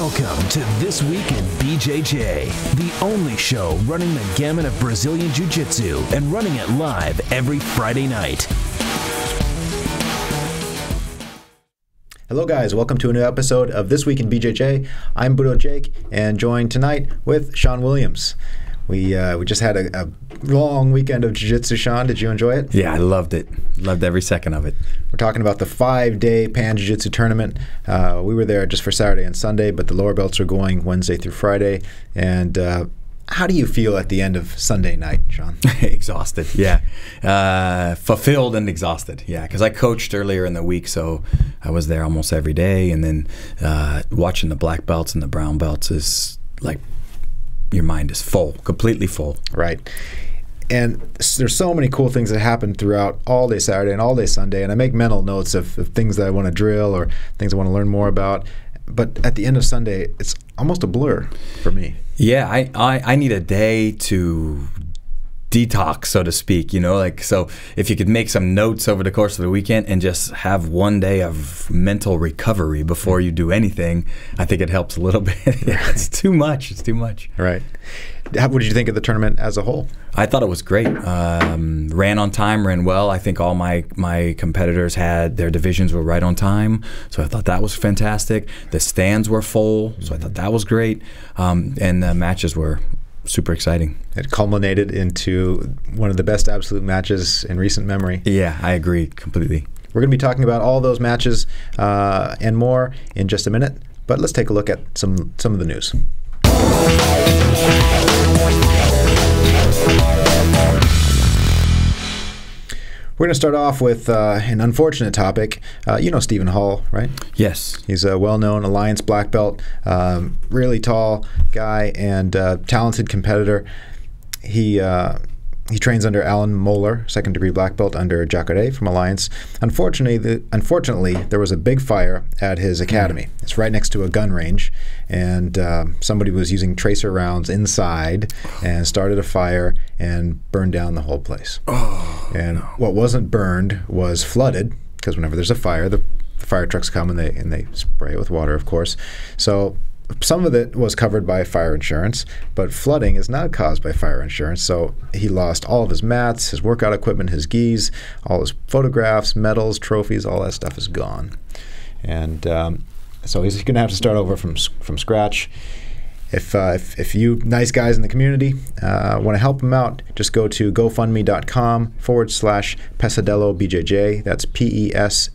Welcome to This Week in BJJ, the only show running the gamut of Brazilian Jiu Jitsu and running it live every Friday night. Hello guys, welcome to a new episode of This Week in BJJ. I'm Budo Jake and joined tonight with Shawn Williams. We just had a long weekend of jiu-jitsu. Shawn, did you enjoy it? Yeah, I loved it. Loved every second of it. We're talking about the 5-day Pan Jiu-Jitsu tournament. We were there just for Saturday and Sunday, but the lower belts are going Wednesday through Friday. And how do you feel at the end of Sunday night, Shawn? Exhausted, yeah. Fulfilled and exhausted, yeah. Because I coached earlier in the week, so I was there almost every day. And then watching the black belts and the brown belts is like, your mind is full, completely full. Right. And there's so many cool things that happen throughout all day Saturday and all day Sunday, and I make mental notes of things that I want to drill or things I want to learn more about. But at the end of Sunday, it's almost a blur for me. Yeah, I need a day to detox, so to speak, you know, like, so if you could make some notes over the course of the weekend and just have one day of mental recovery before you do anything, I think it helps a little bit. It's too much. It's too much. Right. What did you think of the tournament as a whole? I thought it was great. Ran on time, ran well. I think all my competitors had their divisions were right on time, so I thought that was fantastic. The stands were full, so I thought that was great. And the matches were super exciting. It culminated into one of the best absolute matches in recent memory. Yeah, I agree completely. We're going to be talking about all those matches and more in just a minute, but let's take a look at some of the news. We're going to start off with an unfortunate topic. You know Stephen Hall, right? Yes. He's a well-known Alliance black belt, really tall guy and talented competitor. He trains under Alan Moeller, second-degree black belt under Jacare from Alliance. Unfortunately, there was a big fire at his academy. It's right next to a gun range, and somebody was using tracer rounds inside and started a fire and burned down the whole place. Oh, and what wasn't burned was flooded, because whenever there's a fire, the fire trucks come and they spray it with water, of course. So some of it was covered by fire insurance, but flooding is not caused by fire insurance. So he lost all of his mats, his workout equipment, his gis, all his photographs, medals, trophies, all that stuff is gone. And so he's going to have to start over from scratch. If you nice guys in the community want to help him out, just go to GoFundMe.com/Pesadelo BJJ. That's Pesadelo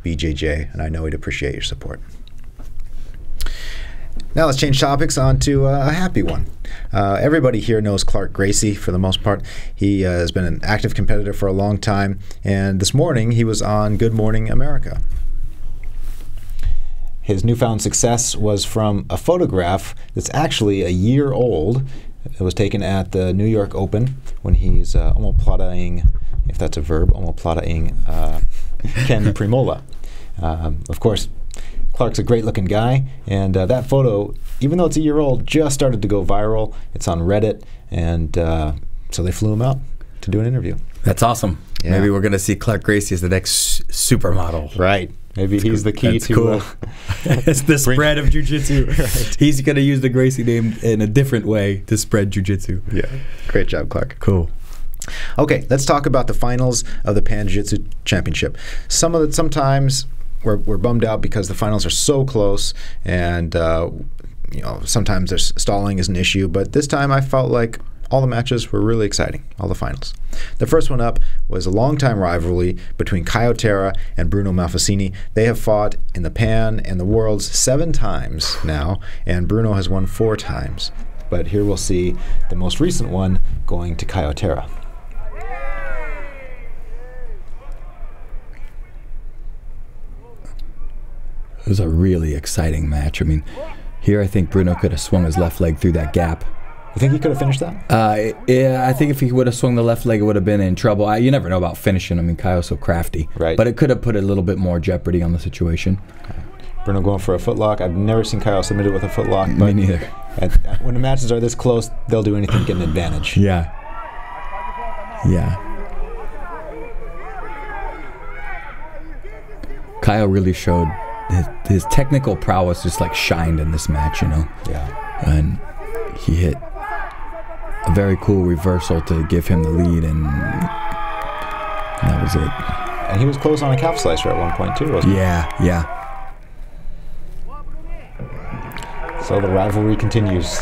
BJJ, and I know he'd appreciate your support. Now let's change topics on to a happy one. Everybody here knows Clark Gracie for the most part. He has been an active competitor for a long time, and this morning he was on Good Morning America. His newfound success was from a photograph that's actually a year old. It was taken at the New York Open when he's omoplataing, if that's a verb, omoplataing Ken Primola. Of course, Clark's a great-looking guy, and that photo, even though it's a year old, just started to go viral. It's on Reddit, and so they flew him out to do an interview. That's awesome. Yeah. Maybe we're going to see Clark Gracie as the next supermodel. Right. Maybe he's the key to cool. It's the spread of jiu-jitsu. Right. He's going to use the Gracie name in a different way to spread jiu-jitsu. Yeah. Great job, Clark. Cool. Okay, let's talk about the finals of the Pan Jiu-Jitsu Championship. Sometimes we're bummed out because the finals are so close, and you know, sometimes there's stalling is an issue, but this time I felt like all the matches were really exciting, all the finals. The first one up was a long-time rivalry between Caio Terra and Bruno Malfacine. They have fought in the Pan and the Worlds 7 times now, and Bruno has won 4 times. But here we'll see the most recent one going to Caio Terra. It was a really exciting match. I mean, here I think Bruno could have swung his left leg through that gap. You think he could have finished that? Yeah, I think if he would have swung the left leg, it would have been in trouble. You never know about finishing. I mean, Caio's so crafty. Right. But it could have put a little bit more jeopardy on the situation. Okay. Bruno going for a footlock. I've never seen Caio submitted with a footlock. Me neither. When the matches are this close, they'll do anything to get an advantage. Yeah. Yeah. Caio really showed his technical prowess just like shined in this match, you know. Yeah. And he hit a very cool reversal to give him the lead, and that was it. And he was close on a calf slicer at one point too, wasn't he? Yeah. So the rivalry continues.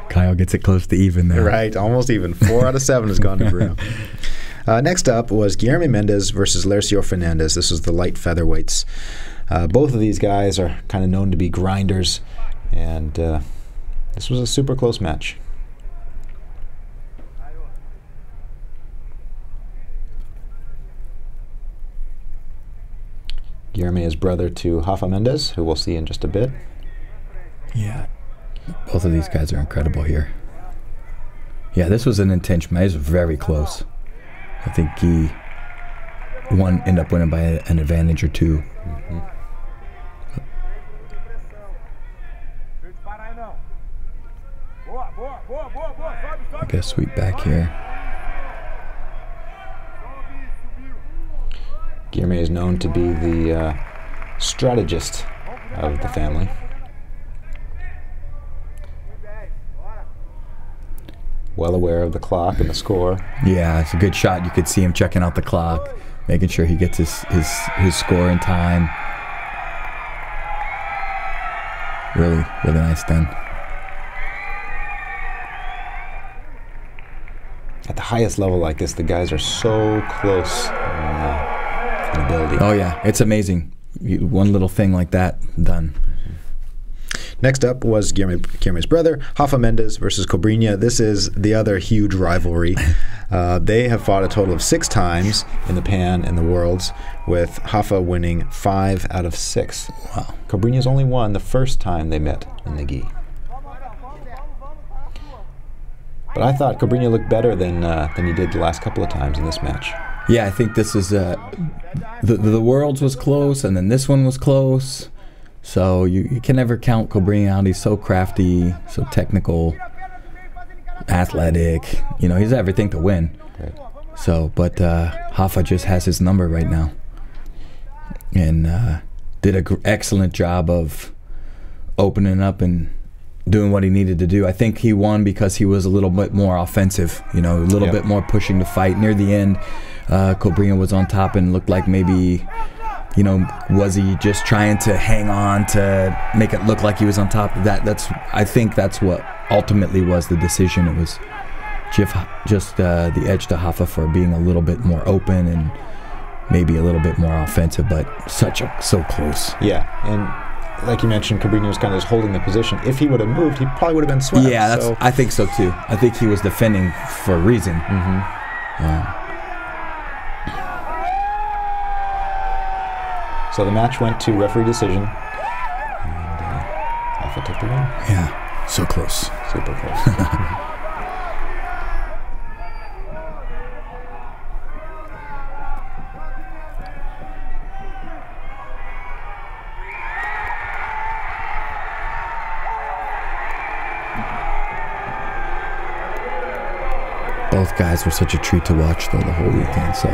Caio gets it close to even there. Right, almost even. 4 out of 7 has gone to Bruno. Next up was Guilherme Mendes versus Lercio Fernandes. This was the light featherweights. Both of these guys are kind of known to be grinders, and this was a super close match. Guilherme is brother to Rafa Mendes, who we'll see in just a bit. Yeah. Both of these guys are incredible here. Yeah, this was an intense match. It was very close. I think he ended up winning by an advantage or two. Mm-hmm. I guess sweep back here. Guilherme is known to be the strategist of the family. Well aware of the clock and the score. Yeah, it's a good shot. You could see him checking out the clock, making sure he gets his score in time. Really, really nice done. At the highest level like this, the guys are so close in ability. Oh yeah, it's amazing. One little thing like that, done. Next up was Guilherme's brother, Rafa Mendes versus Cobrinha. This is the other huge rivalry. They have fought a total of 6 times in the Pan and the Worlds, with Rafa winning 5 out of 6. Wow. Cobrinha's only won the first time they met in the gi. But I thought Cabrinha looked better than he did the last couple of times in this match. Yeah, I think this is the Worlds was close, and then this one was close. So you can never count Cobrinha out. He's so crafty, so technical, athletic. You know, he's everything to win. Right. So, but Rafa just has his number right now, and did an excellent job of opening up and doing what he needed to do. I think he won because he was a little bit more offensive. You know, a little bit more pushing the fight. Near the end, Cobrinha was on top and looked like maybe, you know, was he just trying to hang on to make it look like he was on top of that? I think that's what ultimately was the decision. It was just the edge to Rafa for being a little bit more open and maybe a little bit more offensive, but so close. Yeah, and like you mentioned, Cabrinha was kind of just holding the position. If he would have moved, he probably would have been swept. Yeah, I think so too. I think he was defending for a reason. So the match went to referee decision, and Rafa took the win. Yeah, so close. Super close. Both guys were such a treat to watch, though, the whole weekend. So.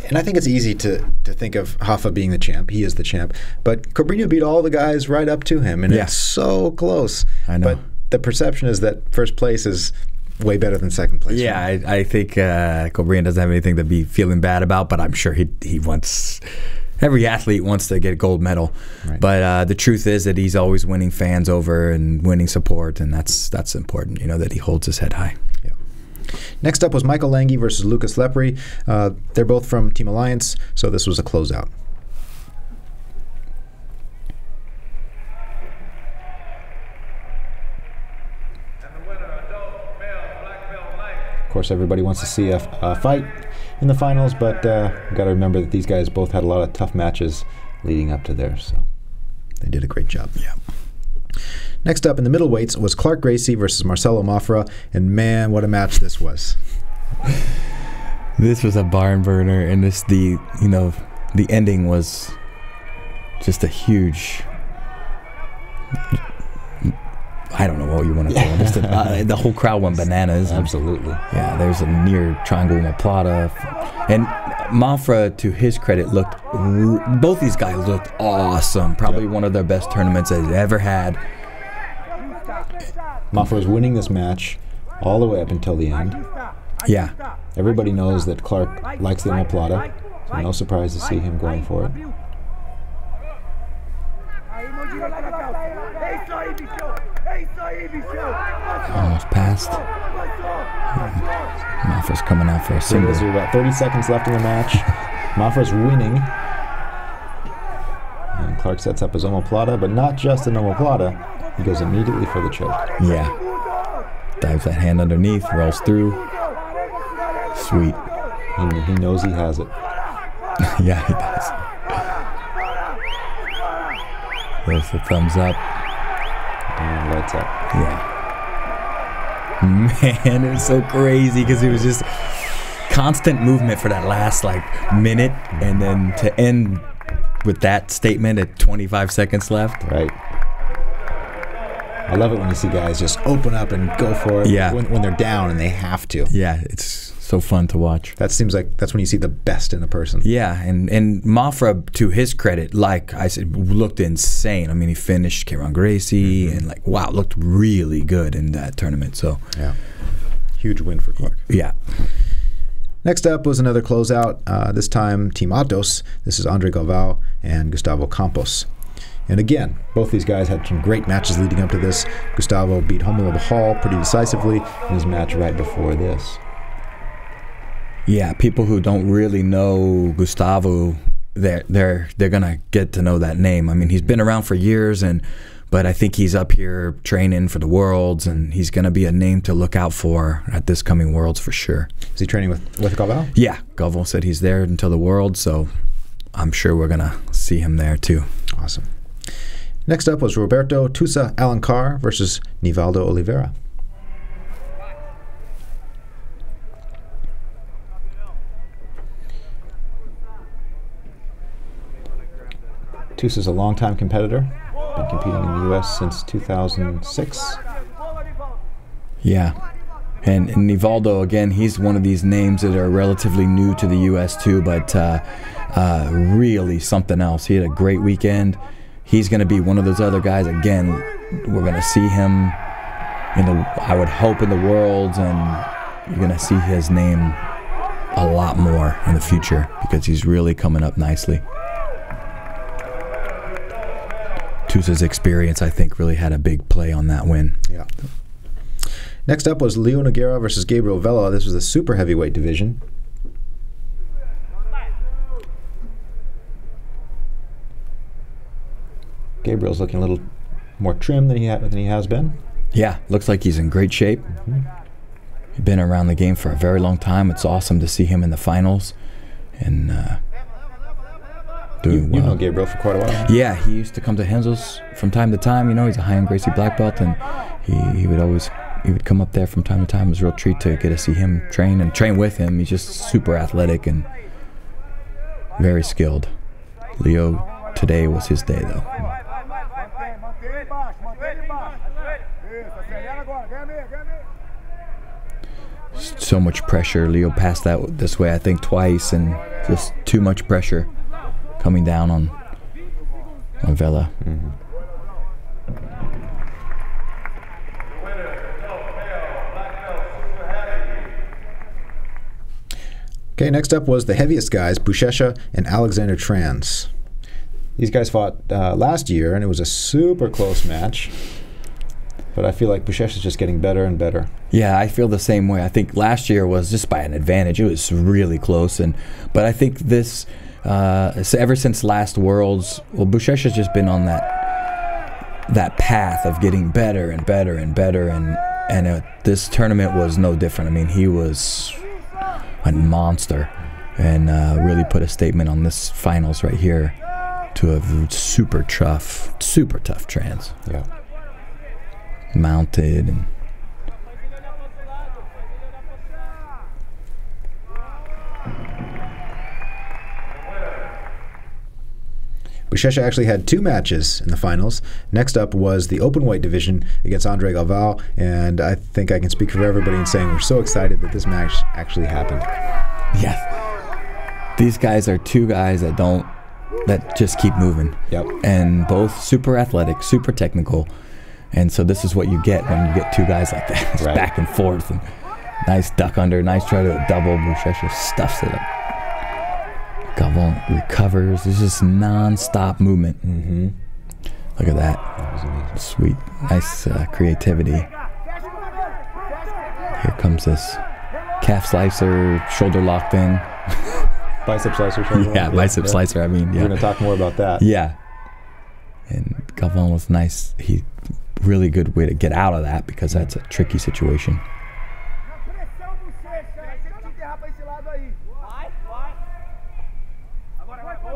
And I think it's easy to think of Rafa being the champ. He is the champ. But Cabrinha beat all the guys right up to him, and it's so close. I know. But the perception is that first place is way better than second place. Yeah, I think Cabrinha doesn't have anything to be feeling bad about, but I'm sure he wants... Every athlete wants to get a gold medal. Right. But the truth is that he's always winning fans over and winning support, and that's important, you know, that he holds his head high. Yeah. Next up was Michael Langhi versus Lucas Lepri. They're both from Team Alliance, so this was a closeout. Of course, everybody wants to see a fight in the finals, but we've got to remember that these guys both had a lot of tough matches leading up to there, so they did a great job. Yeah. Next up in the middleweights was Clark Gracie versus Marcelo Mafra, and man, what a match this was. This was a barn burner, and the ending was just a huge... I don't know what you want to call it. Just the whole crowd went bananas. Absolutely. Yeah, there's a near triangle omoplata. And Mafra, to his credit, both these guys looked awesome. Probably one of their best tournaments they've ever had. Mafra was winning this match all the way up until the end. Yeah. Everybody knows that Clark likes the omoplata, so no surprise to see him going for it. Almost passed. Mafra's coming out for a single. There's about 30 seconds left in the match. Mafra's winning. And Clark sets up his omoplata, but not just an omoplata. He goes immediately for the choke. Yeah. Dives that hand underneath, rolls through. Sweet. He knows he has it. Yeah, he does. There's the thumbs up. And lights up. Yeah. Man, it was so crazy because it was just constant movement for that last minute, and then to end with that statement at 25 seconds left. Right. I love it when you see guys just open up and go for it. Yeah. When they're down and they have to. Yeah, it's so fun to watch. That seems like that's when you see the best in a person. Yeah, and Mafra, to his credit, like I said, looked insane. I mean, he finished Gracies and wow, looked really good in that tournament. So yeah, huge win for Clark. Yeah. Next up was another closeout. This time, Team Matos. This is Andre Galvao and Gustavo Campos. And again, both these guys had some great matches leading up to this. Gustavo beat Romello Hall pretty decisively in his match right before this. Yeah, people who don't really know Gustavo, they're gonna get to know that name. I mean, he's been around for years, but I think he's up here training for the Worlds, and he's gonna be a name to look out for at this coming Worlds for sure. Is he training with Galvao? Yeah, Galvao said he's there until the Worlds, so I'm sure we're gonna see him there too. Awesome. Next up was Roberto Tusa Alencar versus Nivalod Oliveira. Tusa's a longtime competitor, been competing in the U.S. since 2006. Yeah, and Nivaldo, again, he's one of these names that are relatively new to the U.S. too, but really something else. He had a great weekend. He's going to be one of those other guys. Again, we're going to see him I would hope in the Worlds, and you're going to see his name a lot more in the future because he's really coming up nicely. Tusa's experience, I think, really had a big play on that win. Yeah. Next up was Leo Nogueira versus Gabriel Vela. This was the super heavyweight division. Gabriel's looking a little more trim than he has been. Yeah, looks like he's in great shape. He's been around the game for a very long time. It's awesome to see him in the finals and doing well. You know Gabriel for quite a while. Yeah, he used to come to Hensel's from time to time. You know, he's a high-end Gracie black belt, and he would come up there from time to time. It was a real treat to get to see him train and train with him. He's just super athletic and very skilled. Leo, today was his day, though. So much pressure. Leo passed that this way, I think, twice, and just too much pressure coming down on Vela. Okay, next up was the heaviest guys, Buchecha and Alexander Trans. These guys fought last year, and it was a super close match. But I feel like Buchecha's just getting better and better. Yeah, I feel the same way. I think last year was just by an advantage. It was really close, but I think this, ever since last Worlds, well, Buchecha's just been on that path of getting better and better and better, and this tournament was no different. I mean, he was a monster, and really put a statement on this finals right here to a super tough Trans. Yeah. Mounted and Buchecha actually had two matches in the finals. Next up was the open weight division against Andre Galvao, and I think I can speak for everybody in saying we're so excited that this match actually happened. yeah, these guys are two guys that just keep moving. Yep. And both super athletic, super technical. And so this is what you get when you get two guys like that. It's back and forth. And nice duck under, nice try to double. Buchecha stuffs it up. Galvao recovers. There's just non-stop movement. Mm-hmm. Look at that. Sweet. Nice creativity. Here comes this calf slicer, shoulder lock thing. Bicep slicer, shoulder yeah, lock. Bicep slicer, I mean. Yeah. We're going to talk more about that. Yeah. And Galvao was nice. He really good way to get out of that because that's a tricky situation.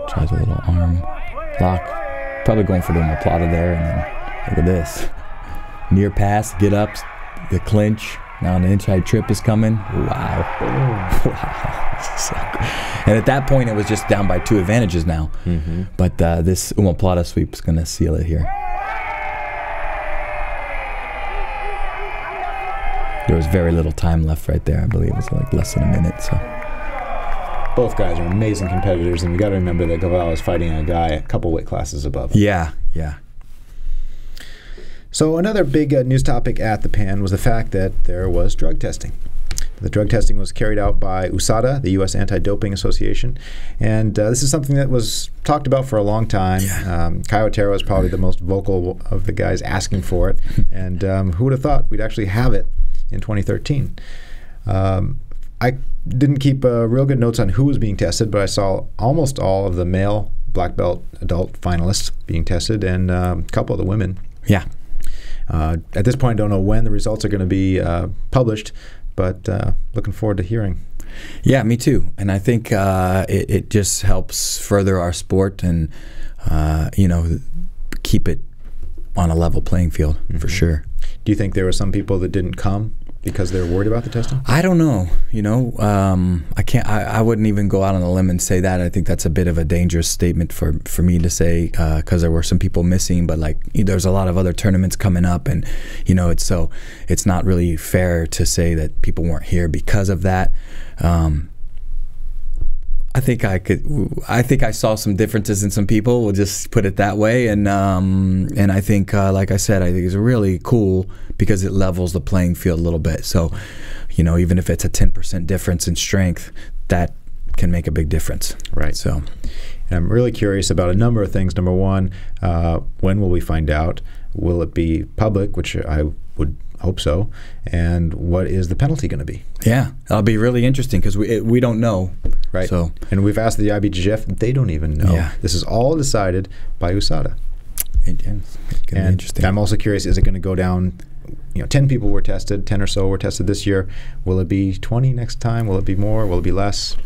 Tries a little arm lock. Probably going for the omoplata there, and then look at this. Near pass, get up, the clinch. Now an inside trip is coming. Wow. Wow. So and at that point, it was just down by 2 advantages now. Mm-hmm. But this omoplata sweep is going to seal it here. There was very little time left right there. I believe it was like less than a minute. So both guys are amazing competitors, and we got to remember that Galvao is fighting a guy a couple weight classes above him. Yeah, yeah. So another big news topic at the PAN was the fact that there was drug testing. The drug testing was carried out by USADA, the U.S. Anti-Doping Association, and this is something that was talked about for a long time. Yeah. Caio Terra was probably the most vocal of the guys asking for it, and who would have thought we'd actually have it in 2013. I didn't keep real good notes on who was being tested, but I saw almost all of the male black belt adult finalists being tested, and a couple of the women. Yeah. At this point, I don't know when the results are going to be published, but looking forward to hearing. Yeah, me too. And I think it just helps further our sport and, keep it on a level playing field, for sure. Do you think there were some people that didn't come because they're worried about the testing? I don't know. I can't. I wouldn't even go out on a limb and say that. I think that's a bit of a dangerous statement for me to say because there were some people missing. But like, there's a lot of other tournaments coming up, and it's not really fair to say that people weren't here because of that. I think I saw some differences in some people. We'll just put it that way. And I think, like I said, I think it's really cool because it levels the playing field a little bit. So, even if it's a 10% difference in strength, that can make a big difference. Right. So, and I'm really curious about a number of things. Number one, when will we find out? Will it be public, which I would hope so, and what is the penalty going to be? Yeah, that'll be really interesting because we don't know. Right. So, and we've asked the IBJJF, they don't even know. Yeah. This is all decided by USADA. It's going to be interesting. I'm also curious, is it going to go down, 10 people were tested, 10 or so were tested this year. Will it be 20 next time? Will it be more? Will it be less?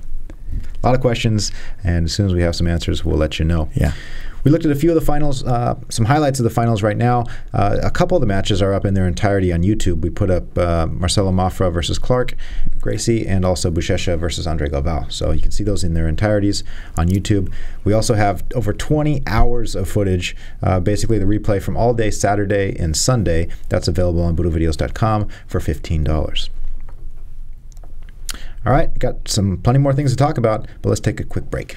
A lot of questions, and as soon as we have some answers, we'll let you know. Yeah. We looked at a few of the finals, some highlights of the finals right now. A couple of the matches are up in their entirety on YouTube. We put up Marcelo Mafra versus Clark, Gracies, and also Buchecha versus Andre Galvao. So you can see those in their entireties on YouTube. We also have over 20 hours of footage, basically the replay from all day Saturday and Sunday. That's available on BudoVideos.com for $15. All right, got plenty more things to talk about, but let's take a quick break.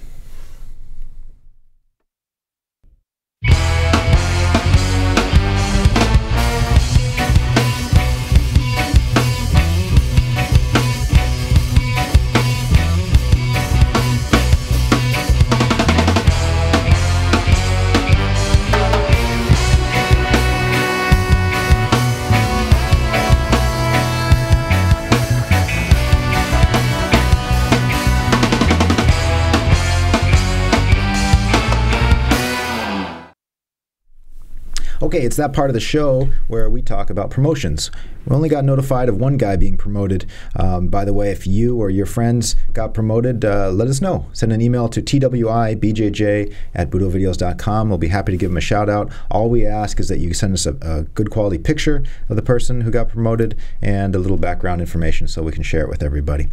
Okay, it's that part of the show where we talk about promotions. We only got notified of one guy being promoted. By the way, if you or your friends got promoted, let us know. Send an email to twibjj@budovideos.com. We'll be happy to give them a shout out. All we ask is that you send us a good quality picture of the person who got promoted and a little background information so we can share it with everybody.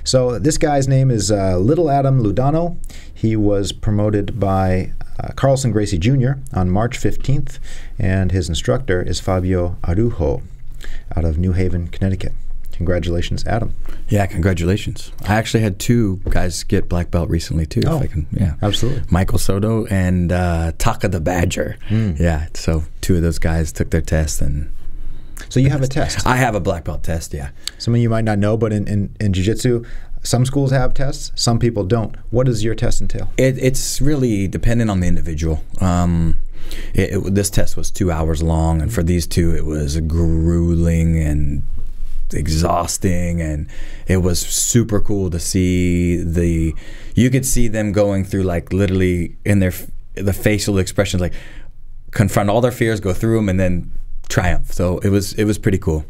So this guy's name is Little Adam Ludano. He was promoted by Carlson Gracie Jr. on March 15th, and his instructor is Fabio Arujo out of New Haven, Connecticut. Congratulations, Adam. Yeah, congratulations. I actually had 2 guys get black belt recently too. Oh, if I can, yeah, absolutely. Michael Soto and Taka the Badger. Yeah, so 2 of those guys took their test. And so you have a test. I have a black belt test, yeah. Some of you might not know, but in Jiu-Jitsu, some schools have tests, some people don't. What does your test entail? It's really dependent on the individual. This test was 2 hours long, and for these 2, it was grueling and exhausting, and it was super cool to see you could see them going through, like, literally in the facial expressions, like confront all their fears, go through them, and then triumph. So it was pretty cool.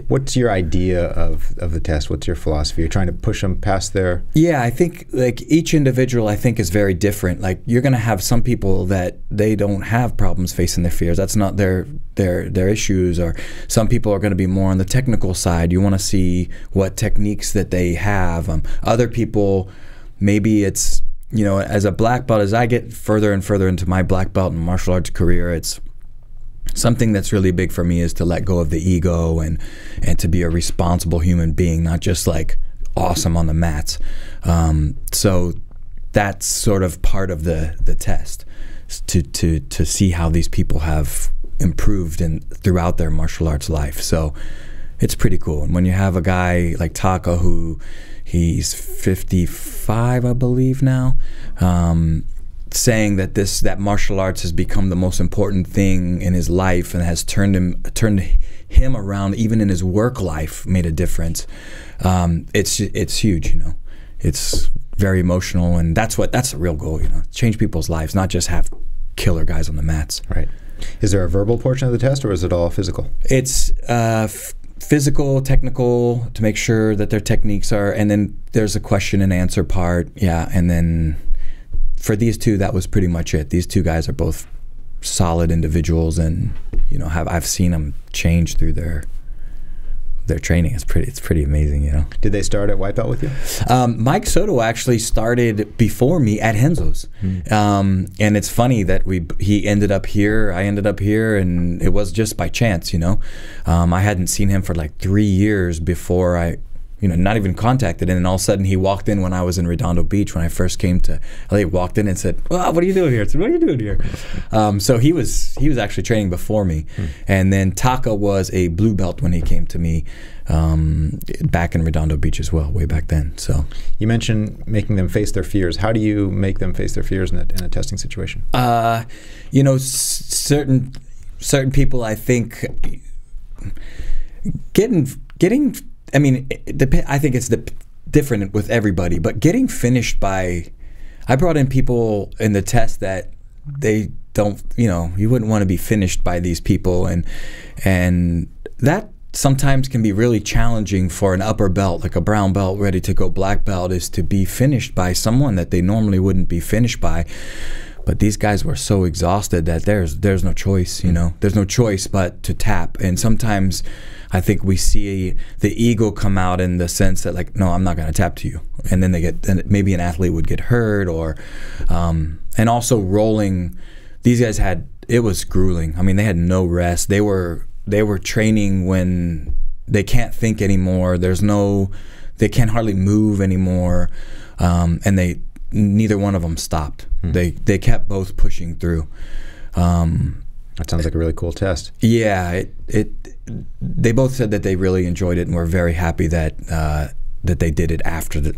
What's your idea of the test? What's your philosophy? You're trying to push them past their... Yeah, I think, like, each individual, I think, is very different. Like, you're going to have some people that they don't have problems facing their fears. That's not their issues. Or some people are going to be more on the technical side. You want to see what techniques that they have. Other people, maybe it's, you know, as a black belt, as I get further and further into my black belt and martial arts career, it's something that's really big for me is to let go of the ego and to be a responsible human being, not just like awesome on the mats. So that's sort of part of the test, to see how these people have improved throughout their martial arts life. So it's pretty cool. And when you have a guy like Taka, who he's 55, I believe now, saying that martial arts has become the most important thing in his life and has turned him around, even in his work life, made a difference. It's huge, you know. It's very emotional, and that's the real goal, you know. Change people's lives, not just have killer guys on the mats. Right. Is there a verbal portion of the test, or is it all physical? It's physical, technical, to make sure that their techniques are, and then there's a question and answer part, yeah, and then for these 2, that was pretty much it. These 2 guys are both solid individuals, and, you know, I've seen them change through their training. It's pretty amazing, you know. Did they start at white belt with you? Mike Soto actually started before me at Renzo's, and it's funny that he ended up here, I ended up here, and it was just by chance, you know. I hadn't seen him for like 3 years before I, you know, not even contacted, and then all of a sudden he walked in when I was in Redondo Beach when I first came to LA. He walked in and said, "Well, what are you doing here?" I said, "What are you doing here?" So he was actually training before me, and then Taka was a blue belt when he came to me back in Redondo Beach as well, way back then. So you mentioned making them face their fears. How do you make them face their fears in a testing situation? You know, certain people, I think, getting. I mean, I think it's different with everybody, but getting finished by, I brought in people in the test that they don't, you know, you wouldn't want to be finished by these people, and that sometimes can be really challenging for an upper belt, like a brown belt ready to go black belt, is to be finished by someone that they normally wouldn't be finished by. But these guys were so exhausted that there's no choice, you know. There's no choice but to tap. And sometimes I think we see the ego come out in the sense that, like, no, I'm not going to tap to you. And then maybe an athlete would get hurt, or and also rolling. These guys it was grueling. I mean, they had no rest. They were training when they can't think anymore. They can't hardly move anymore, and neither one of them stopped. They kept both pushing through. That sounds like a really cool test. Yeah, they both said that they really enjoyed it and were very happy that they did it after the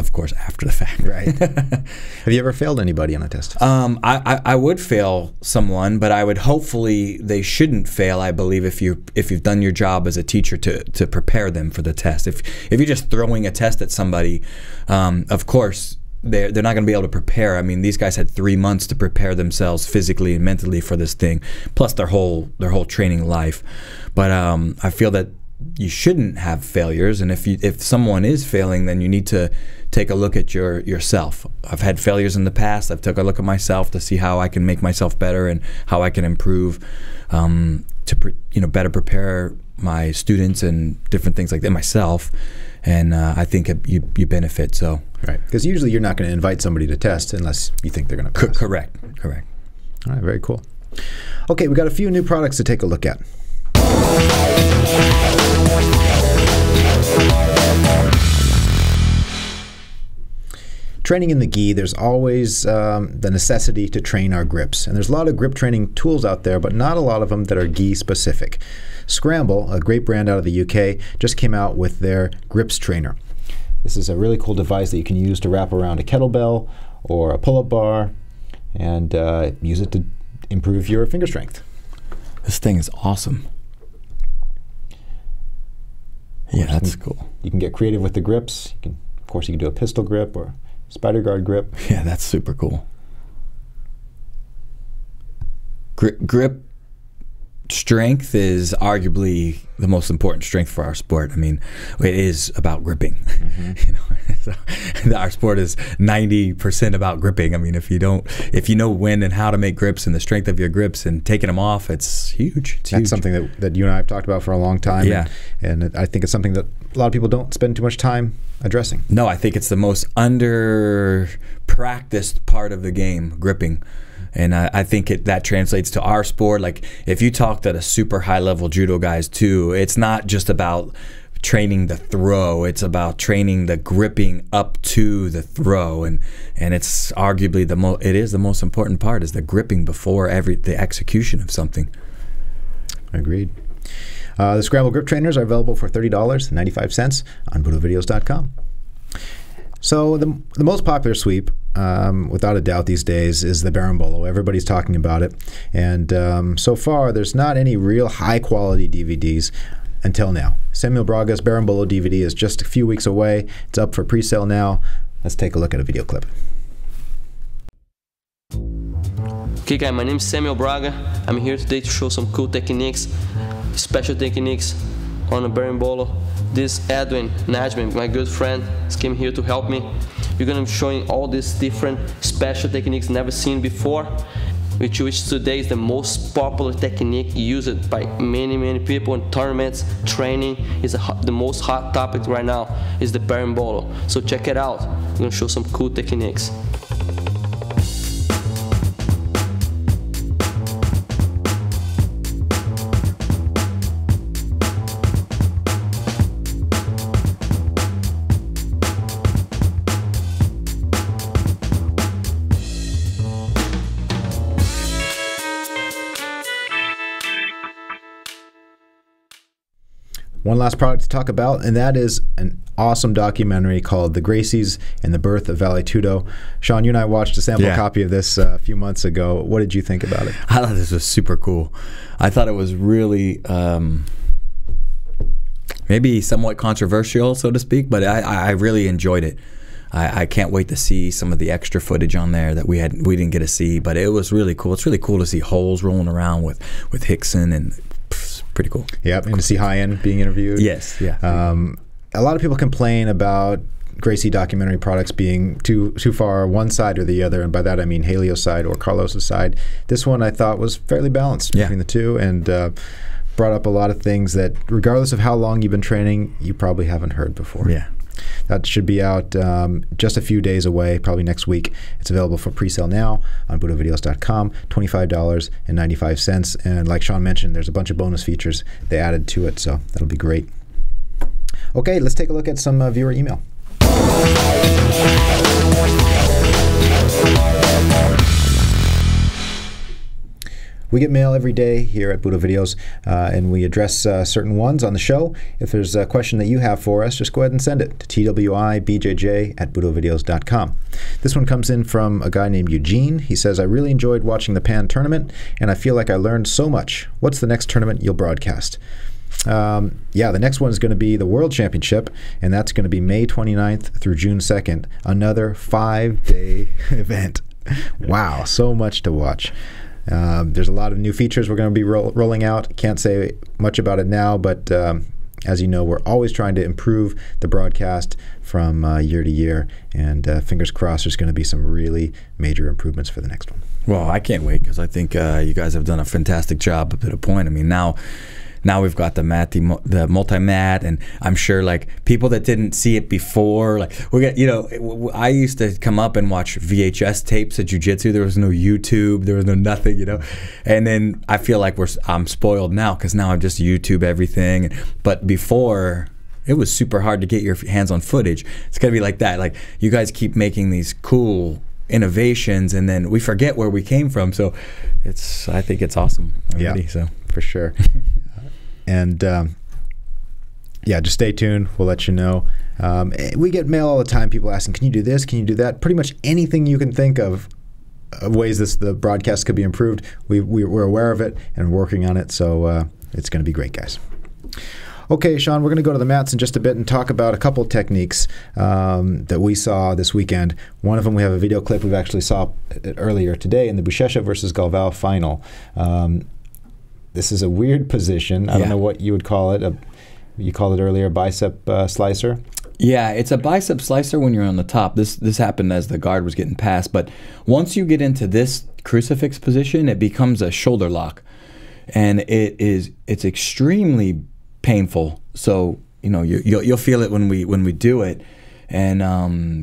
fact. Right. Have you ever failed anybody on a test? I would fail someone, but I would hopefully they shouldn't fail. I believe if you've done your job as a teacher to prepare them for the test. If you're just throwing a test at somebody, of course they're not going to be able to prepare. I mean, these guys had 3 months to prepare themselves physically and mentally for this thing, plus their whole training life. But I feel that you shouldn't have failures, and if someone is failing, then you need to take a look at yourself. I've had failures in the past. I've took a look at myself to see how I can make myself better and how I can improve to better prepare my students and different things like that, myself. And I think you benefit. So right, because usually you're not going to invite somebody to test unless you think they're going to pass. Correct. All right, very cool. Okay, we got a few new products to take a look at. training in the gi, there's always the necessity to train our grips. And there's a lot of grip training tools out there, but not a lot of them that are gi specific. Scramble, a great brand out of the UK, just came out with their grips trainer. This is a really cool device that you can use to wrap around a kettlebell or a pull-up bar and use it to improve your finger strength. This thing is awesome. Yeah, that's cool. You can get creative with the grips. Of course, you can do a pistol grip or spider guard grip. Yeah, that's super cool. Grip strength is arguably the most important strength for our sport. I mean, it is about gripping. You know, so our sport is 90% about gripping. I mean, if you know when and how to make grips and the strength of your grips and taking them off, it's huge. It's That's huge. something that you and I have talked about for a long time. Yeah. And I think it's something that a lot of people don't spend too much time addressing. No, I think it's the most under-practiced part of the game, gripping. And I think that translates to our sport. Like, if you talk to the super high-level judo guys, too, it's not just about training the throw. It's about training the gripping up to the throw. And it's arguably the most important part is the gripping before the execution of something. Agreed. The Scramble grip trainers are available for $30.95 on BudoVideos.com. So the most popular sweep, without a doubt these days, is the Berimbolo. Everybody's talking about it. And so far, there's not any real high-quality DVDs until now. Samuel Braga's Berimbolo DVD is just a few weeks away. It's up for pre-sale now. Let's take a look at a video clip. Okay guys, my name is Samuel Braga. I'm here today to show some cool techniques, special techniques on a Berimbolo. This Edwin Najman, my good friend, came here to help me. We're gonna be showing all these different special techniques never seen before, which today is the most popular technique used by many people in tournaments, training. Is the most hot topic right now is the Berimbolo. So check it out. I'm gonna show some cool techniques. One last product to talk about, and that is an awesome documentary called The Gracies and the Birth of Vale Tudo. Shawn, you and I watched a sample copy of this a few months ago. What did you think about it? I thought this was super cool. I thought it was really maybe somewhat controversial, so to speak, but I really enjoyed it. I can't wait to see some of the extra footage on there that we didn't get to see, but it was really cool. It's really cool to see Holes rolling around with Hickson, and pretty cool. Yep, and to see High-End being interviewed. Yes, yeah. A lot of people complain about Gracie documentary products being too far one side or the other, and by that I mean Helio's side or Carlos's side. This one I thought was fairly balanced between the two, and brought up a lot of things that, regardless of how long you've been training, you probably haven't heard before. Yeah. That should be out just a few days away, probably next week. It's available for pre-sale now on BudoVideos.com, $25.95. And like Shawn mentioned, there's a bunch of bonus features they added to it, so that'll be great. Okay, let's take a look at some viewer email. We get mail every day here at Budo Videos, and we address certain ones on the show. If there's a question that you have for us, just go ahead and send it to twibjj@budovideos.com. This one comes in from a guy named Eugene. He says, I really enjoyed watching the Pan tournament, and I feel like I learned so much. What's the next tournament you'll broadcast? Yeah, the next one is going to be the World Championship, and that's going to be May 29th through June 2nd. Another 5-day event. Wow, so much to watch. There's a lot of new features we're going to be rolling out. Can't say much about it now, but as you know, we're always trying to improve the broadcast from year to year, and fingers crossed there's going to be some really major improvements for the next one. Well, I can't wait, because I think you guys have done a fantastic job up to the point. I mean, now we've got the multi-mat, and I'm sure like people that didn't see it before, like I used to come up and watch VHS tapes of jiu-jitsu. There was no YouTube, there was no nothing, and then I feel like I'm spoiled now, because now I just YouTube everything. But before, it was super hard to get your hands on footage. It's got to be like that. Like, you guys keep making these cool innovations, and then we forget where we came from. So I think it's awesome already. Yeah, so for sure. And yeah, just stay tuned. We'll let you know. We get mail all the time, people asking, can you do this? Can you do that? Pretty much anything you can think of ways the broadcast could be improved. We're aware of it and working on it. So it's going to be great, guys. Okay, Shawn, we're going to go to the mats in just a bit and talk about a couple of techniques that we saw this weekend. One of them, we have a video clip we've actually saw it earlier today in the Buchecha versus Galvao final. This is a weird position. I don't know what you would call it. You called it earlier bicep slicer. Yeah, it's a bicep slicer when you're on the top. This happened as the guard was getting passed. But once you get into this crucifix position, it becomes a shoulder lock. And it's extremely painful. So, you know, you'll feel it when we do it. And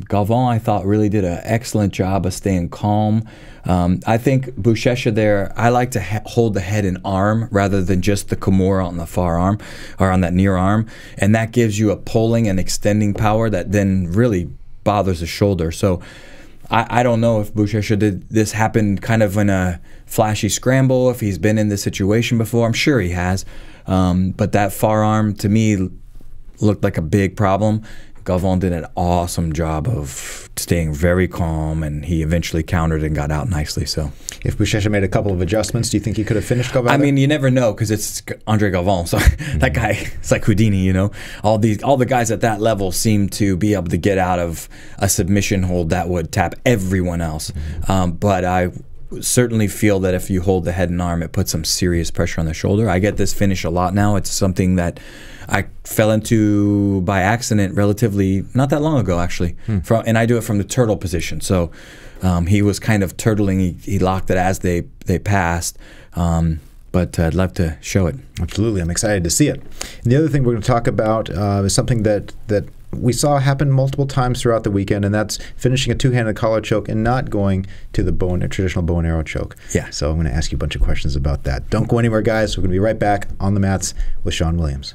Galvao, I thought, really did an excellent job of staying calm. I think Buchecha there, I like to hold the head and arm rather than just the Kimura on the far arm or on that near arm. And that gives you a pulling and extending power that then really bothers the shoulder. So I don't know if Buchecha did this happen kind of in a flashy scramble, if he's been in this situation before. I'm sure he has. But that far arm, to me, looked like a big problem. Galvao did an awesome job of staying very calm, and he eventually countered and got out nicely. So, if Buchecha made a couple of adjustments, do you think he could have finished Galvao? I mean, you never know, because it's Andre Galvao. So that guy, it's like Houdini, you know. All the guys at that level seem to be able to get out of a submission hold that would tap everyone else. But I certainly feel that if you hold the head and arm, it puts some serious pressure on the shoulder. I get this finish a lot now. It's something that I fell into by accident relatively not that long ago, actually. And I do it from the turtle position. So he was kind of turtling. He locked it as they passed. But I'd love to show it. Absolutely. I'm excited to see it. And the other thing we're going to talk about is something that we saw happen multiple times throughout the weekend, and that's finishing a two-handed collar choke and not going to the traditional bow and arrow choke. Yeah. So I'm going to ask you a bunch of questions about that. Don't go anywhere, guys. We're going to be right back on the mats with Shawn Williams.